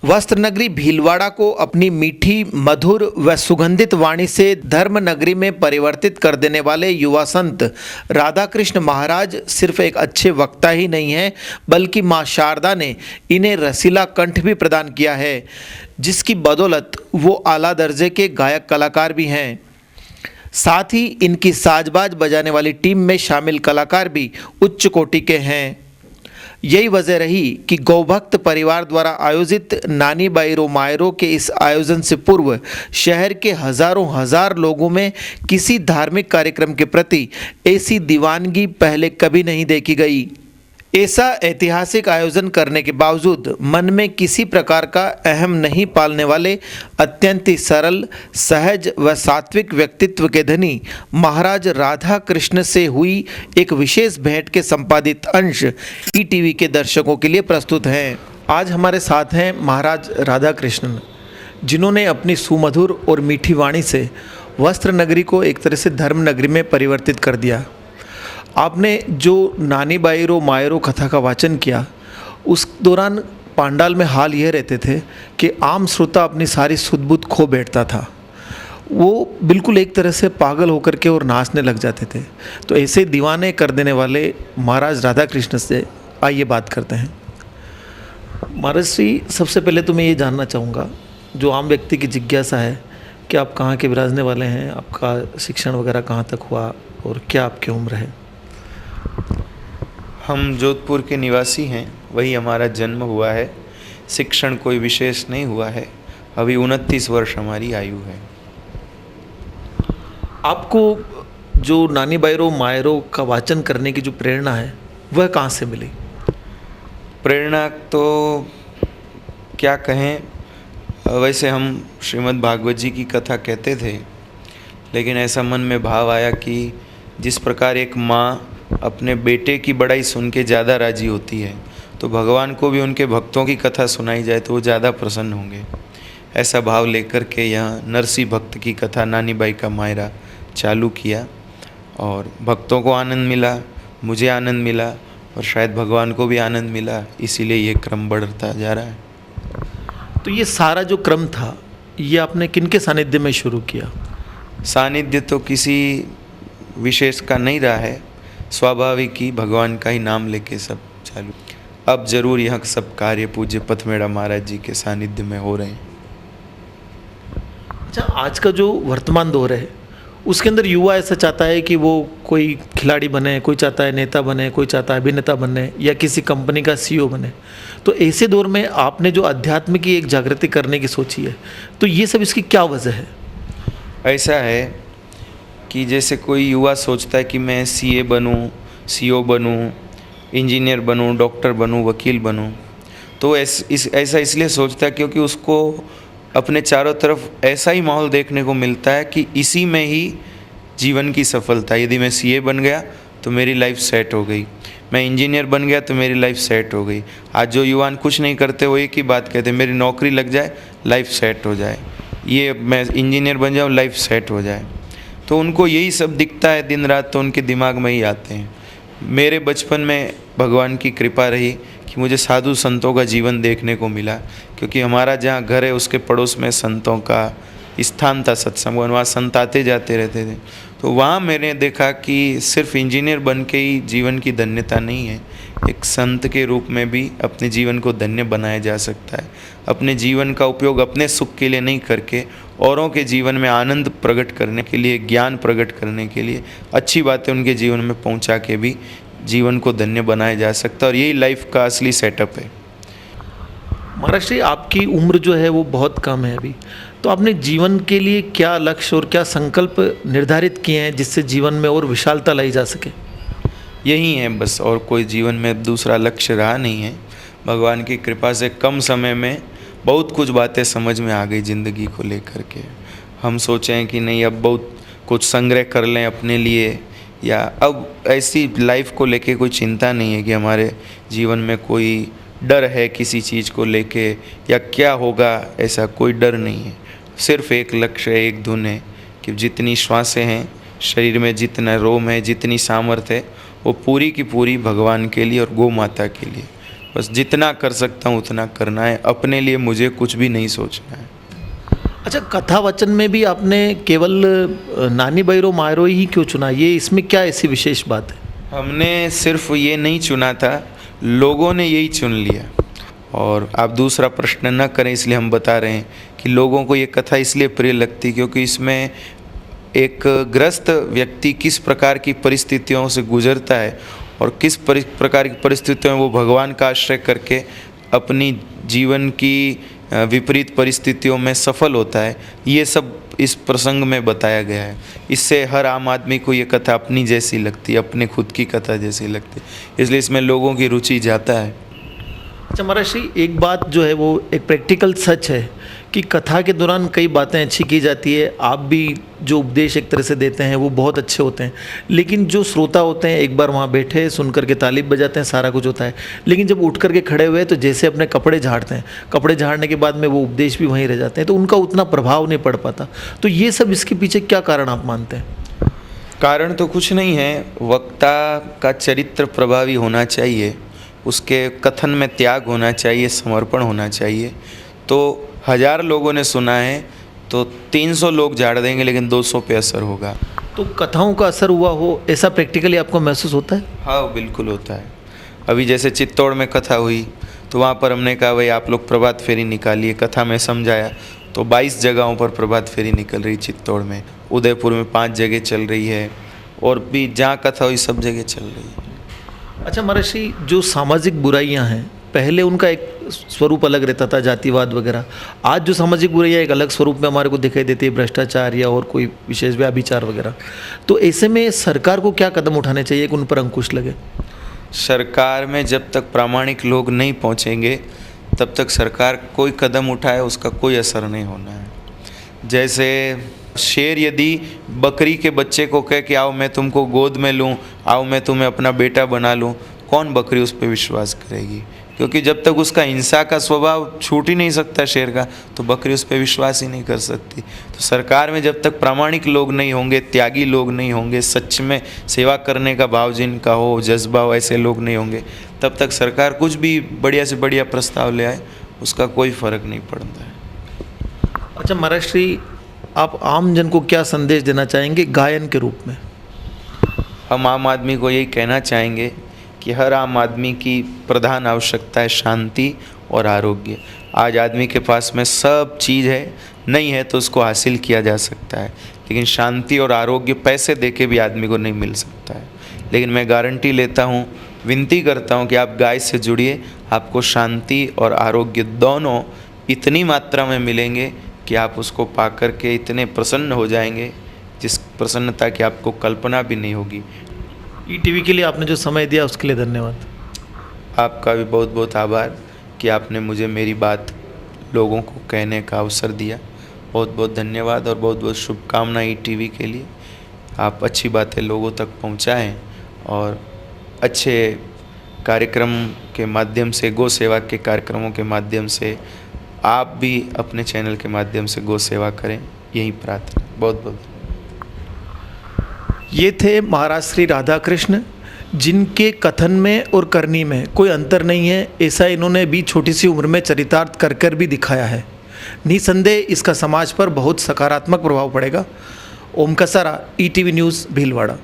वस्त्र नगरी भीलवाड़ा को अपनी मीठी, मधुर व सुगंधित वाणी से धर्म नगरी में परिवर्तित कर देने वाले युवा संत राधा कृष्ण महाराज सिर्फ एक अच्छे वक्ता ही नहीं हैं, बल्कि माँ शारदा ने इन्हें रसीला कंठ भी प्रदान किया है, जिसकी बदौलत वो आला दर्जे के गायक कलाकार भी हैं। साथ ही इनकी साजबाज बजाने वाली टीम में शामिल कलाकार भी उच्च कोटि के हैं। यही वजह रही कि गौभक्त परिवार द्वारा आयोजित नानी बाईरो मायरो के इस आयोजन से पूर्व शहर के हजारों हजार लोगों में किसी धार्मिक कार्यक्रम के प्रति ऐसी दीवानगी पहले कभी नहीं देखी गई। ऐसा ऐतिहासिक आयोजन करने के बावजूद मन में किसी प्रकार का अहम नहीं पालने वाले अत्यंत ही सरल, सहज व सात्विक व्यक्तित्व के धनी महाराज राधा कृष्ण से हुई एक विशेष भेंट के संपादित अंश ईटीवी के दर्शकों के लिए प्रस्तुत हैं। आज हमारे साथ हैं महाराज राधा कृष्ण, जिन्होंने अपनी सुमधुर और मीठी वाणी से वस्त्र नगरी को एक तरह से धर्म नगरी में परिवर्तित कर दिया। आपने जो नानी बाईरो मायरो कथा का वाचन किया, उस दौरान पांडाल में हाल यह रहते थे कि आम श्रोता अपनी सारी सुध-बुध खो बैठता था। वो बिल्कुल एक तरह से पागल होकर के और नाचने लग जाते थे। तो ऐसे दीवाने कर देने वाले महाराज राधा कृष्ण से आइए बात करते हैं। महाराज जी, सबसे पहले तो मैं ये जानना चाहूँगा, जो आम व्यक्ति की जिज्ञासा है कि आप कहाँ के विराजने वाले हैं, आपका शिक्षण वगैरह कहाँ तक हुआ और क्या आपकी उम्र है? हम जोधपुर के निवासी हैं, वही हमारा जन्म हुआ है। शिक्षण कोई विशेष नहीं हुआ है। अभी 29 वर्ष हमारी आयु है। आपको जो नानी बाईरो मायरो का वाचन करने की जो प्रेरणा है, वह कहाँ से मिली? प्रेरणा तो क्या कहें, वैसे हम श्रीमद् भागवत जी की कथा कहते थे, लेकिन ऐसा मन में भाव आया कि जिस प्रकार एक माँ अपने बेटे की बड़ाई सुन के ज़्यादा राजी होती है, तो भगवान को भी उनके भक्तों की कथा सुनाई जाए तो वो ज़्यादा प्रसन्न होंगे। ऐसा भाव लेकर के यहाँ नरसी भक्त की कथा नानी बाई का मायरा चालू किया और भक्तों को आनंद मिला, मुझे आनंद मिला और शायद भगवान को भी आनंद मिला, इसीलिए ये क्रम बढ़ता जा रहा है। तो ये सारा जो क्रम था, ये आपने किनके सानिध्य में शुरू किया? सानिध्य तो किसी विशेष का नहीं रहा है, स्वाभाविक ही भगवान का ही नाम लेके सब चालू। अब जरूर यह सब कार्य पूज्य पथमेड़ा महाराज जी के सानिध्य में हो रहे हैं। अच्छा, आज का जो वर्तमान दौर है, उसके अंदर युवा ऐसा चाहता है कि वो कोई खिलाड़ी बने, कोई चाहता है नेता बने, कोई चाहता है अभिनेता बने या किसी कंपनी का सीईओ बने। तो ऐसे दौर में आपने जो अध्यात्म की एक जागृति करने की सोची है, तो ये सब इसकी क्या वजह है? ऐसा है कि जैसे कोई युवा सोचता है कि मैं सीए बनूं, सीईओ बनूं, इंजीनियर बनूं, डॉक्टर बनूं, वकील बनूं, तो ऐसा इसलिए सोचता है क्योंकि उसको अपने चारों तरफ ऐसा ही माहौल देखने को मिलता है कि इसी में ही जीवन की सफलता। यदि मैं सीए बन गया तो मेरी लाइफ सेट हो गई, मैं इंजीनियर बन गया तो मेरी लाइफ सेट हो गई। आज जो युवान कुछ नहीं करते वो एक ही बात कहते, मेरी नौकरी लग जाए, लाइफ सेट हो जाए, ये मैं इंजीनियर बन जाऊँ, लाइफ सेट हो जाए। तो उनको यही सब दिखता है दिन रात, तो उनके दिमाग में ही आते हैं। मेरे बचपन में भगवान की कृपा रही कि मुझे साधु संतों का जीवन देखने को मिला, क्योंकि हमारा जहाँ घर है उसके पड़ोस में संतों का स्थान था, सत्संग, वहाँ संत आते जाते रहते थे। तो वहाँ मैंने देखा कि सिर्फ इंजीनियर बन के ही जीवन की धन्यता नहीं है, एक संत के रूप में भी अपने जीवन को धन्य बनाया जा सकता है। अपने जीवन का उपयोग अपने सुख के लिए नहीं करके औरों के जीवन में आनंद प्रकट करने के लिए, ज्ञान प्रकट करने के लिए, अच्छी बातें उनके जीवन में पहुंचा के भी जीवन को धन्य बनाया जा सकता है। और यही लाइफ का असली सेटअप है। महाराज जी, आपकी उम्र जो है वो बहुत कम है अभी, तो आपने जीवन के लिए क्या लक्ष्य और क्या संकल्प निर्धारित किए हैं जिससे जीवन में और विशालता लाई जा सके? यही है बस, और कोई जीवन में दूसरा लक्ष्य रहा नहीं है। भगवान की कृपा से कम समय में बहुत कुछ बातें समझ में आ गई ज़िंदगी को लेकर के। हम सोचें कि नहीं अब बहुत कुछ संग्रह कर लें अपने लिए, या अब ऐसी लाइफ को लेके कोई चिंता नहीं है कि हमारे जीवन में कोई डर है किसी चीज़ को लेके या क्या होगा, ऐसा कोई डर नहीं है। सिर्फ एक लक्ष्य है, एक धुन है कि जितनी श्वासें हैं शरीर में, जितना रोम है, जितनी सामर्थ्य है, वो पूरी की पूरी भगवान के लिए और गौ माता के लिए। बस जितना कर सकता हूँ उतना करना है, अपने लिए मुझे कुछ भी नहीं सोचना है। अच्छा, कथा वचन में भी आपने केवल नानी बैरो मायरो ही क्यों चुना? ये इसमें क्या ऐसी विशेष बात है? हमने सिर्फ ये नहीं चुना था, लोगों ने यही चुन लिया। और आप दूसरा प्रश्न न करें इसलिए हम बता रहे हैं कि लोगों को ये कथा इसलिए प्रिय लगती क्योंकि इसमें एक ग्रस्त व्यक्ति किस प्रकार की परिस्थितियों से गुजरता है और किस प्रकार की परिस्थितियों में वो भगवान का आश्रय करके अपनी जीवन की विपरीत परिस्थितियों में सफल होता है, ये सब इस प्रसंग में बताया गया है। इससे हर आम आदमी को ये कथा अपनी जैसी लगती है, अपने खुद की कथा जैसी लगती है, इसलिए इसमें लोगों की रुचि जाता है। अच्छा महाराज श्री, एक बात जो है वो एक प्रैक्टिकल सच है कि कथा के दौरान कई बातें अच्छी की जाती है, आप भी जो उपदेश एक तरह से देते हैं वो बहुत अच्छे होते हैं, लेकिन जो श्रोता होते हैं एक बार वहाँ बैठे सुन करके ताली बजाते हैं, सारा कुछ होता है, लेकिन जब उठ करके खड़े हुए तो जैसे अपने कपड़े झाड़ते हैं, कपड़े झाड़ने के बाद में वो उपदेश भी वहीं रह जाते हैं, तो उनका उतना प्रभाव नहीं पड़ पाता। तो ये सब इसके पीछे क्या कारण आप मानते हैं? कारण तो कुछ नहीं है, वक्ता का चरित्र प्रभावी होना चाहिए, उसके कथन में त्याग होना चाहिए, समर्पण होना चाहिए। तो 1000 लोगों ने सुना है तो 300 लोग झाड़ देंगे लेकिन 200 पे असर होगा। तो कथाओं का असर हुआ हो ऐसा प्रैक्टिकली आपको महसूस होता है? हाँ बिल्कुल होता है। अभी जैसे चित्तौड़ में कथा हुई तो वहाँ पर हमने कहा भाई आप लोग प्रभात फेरी निकालिए, कथा में समझाया तो 22 जगहों पर प्रभात फेरी निकल रही चित्तौड़ में, उदयपुर में 5 जगह चल रही है और भी जहाँ कथा हुई सब जगह चल रही है। अच्छा महर्षि, जो सामाजिक बुराइयां हैं पहले उनका एक स्वरूप अलग रहता था, जातिवाद वगैरह, आज जो सामाजिक बुराइयां एक अलग स्वरूप में हमारे को दिखाई देती है, भ्रष्टाचार या और कोई विशेष व्याभिचार वगैरह, तो ऐसे में सरकार को क्या कदम उठाने चाहिए कि उन पर अंकुश लगे? सरकार में जब तक प्रामाणिक लोग नहीं पहुंचेंगे तब तक सरकार कोई कदम उठाए उसका कोई असर नहीं होना है। जैसे शेर यदि बकरी के बच्चे को कहे कि आओ मैं तुमको गोद में लूँ, आओ मैं तुम्हें अपना बेटा बना लूँ, कौन बकरी उस पर विश्वास करेगी? क्योंकि जब तक उसका हिंसा का स्वभाव छूट ही नहीं सकता शेर का, तो बकरी उस पर विश्वास ही नहीं कर सकती। तो सरकार में जब तक प्रामाणिक लोग नहीं होंगे, त्यागी लोग नहीं होंगे, सच में सेवा करने का भाव जिनका हो, जज्बा हो, ऐसे लोग नहीं होंगे, तब तक सरकार कुछ भी बढ़िया से बढ़िया प्रस्ताव ले आए उसका कोई फर्क नहीं पड़ता है। अच्छा महाराज श्री, आप आम जन को क्या संदेश देना चाहेंगे गायन के रूप में? हम आम आदमी को यही कहना चाहेंगे कि हर आम आदमी की प्रधान आवश्यकता है शांति और आरोग्य। आज आदमी के पास में सब चीज़ है, नहीं है तो उसको हासिल किया जा सकता है, लेकिन शांति और आरोग्य पैसे देके भी आदमी को नहीं मिल सकता है। लेकिन मैं गारंटी लेता हूँ, विनती करता हूँ कि आप गाय से जुड़िए, आपको शांति और आरोग्य दोनों इतनी मात्रा में मिलेंगे कि आप उसको पा कर के इतने प्रसन्न हो जाएंगे जिस प्रसन्नता की आपको कल्पना भी नहीं होगी। ईटीवी के लिए आपने जो समय दिया उसके लिए धन्यवाद। आपका भी बहुत बहुत आभार कि आपने मुझे मेरी बात लोगों को कहने का अवसर दिया। बहुत बहुत धन्यवाद और बहुत बहुत शुभकामना ईटीवी के लिए। आप अच्छी बातें लोगों तक पहुंचाएं और अच्छे कार्यक्रम के माध्यम से, गौ सेवा के कार्यक्रमों के माध्यम से आप भी अपने चैनल के माध्यम से गौ सेवा करें, यही प्रार्थना। बहुत बहुत। ये थे महाराज श्री राधा कृष्ण, जिनके कथन में और करनी में कोई अंतर नहीं है, ऐसा इन्होंने भी छोटी सी उम्र में चरितार्थ कर कर भी दिखाया है। निसंदेह इसका समाज पर बहुत सकारात्मक प्रभाव पड़ेगा। ओम कसारा, ईटीवी न्यूज़, भीलवाड़ा।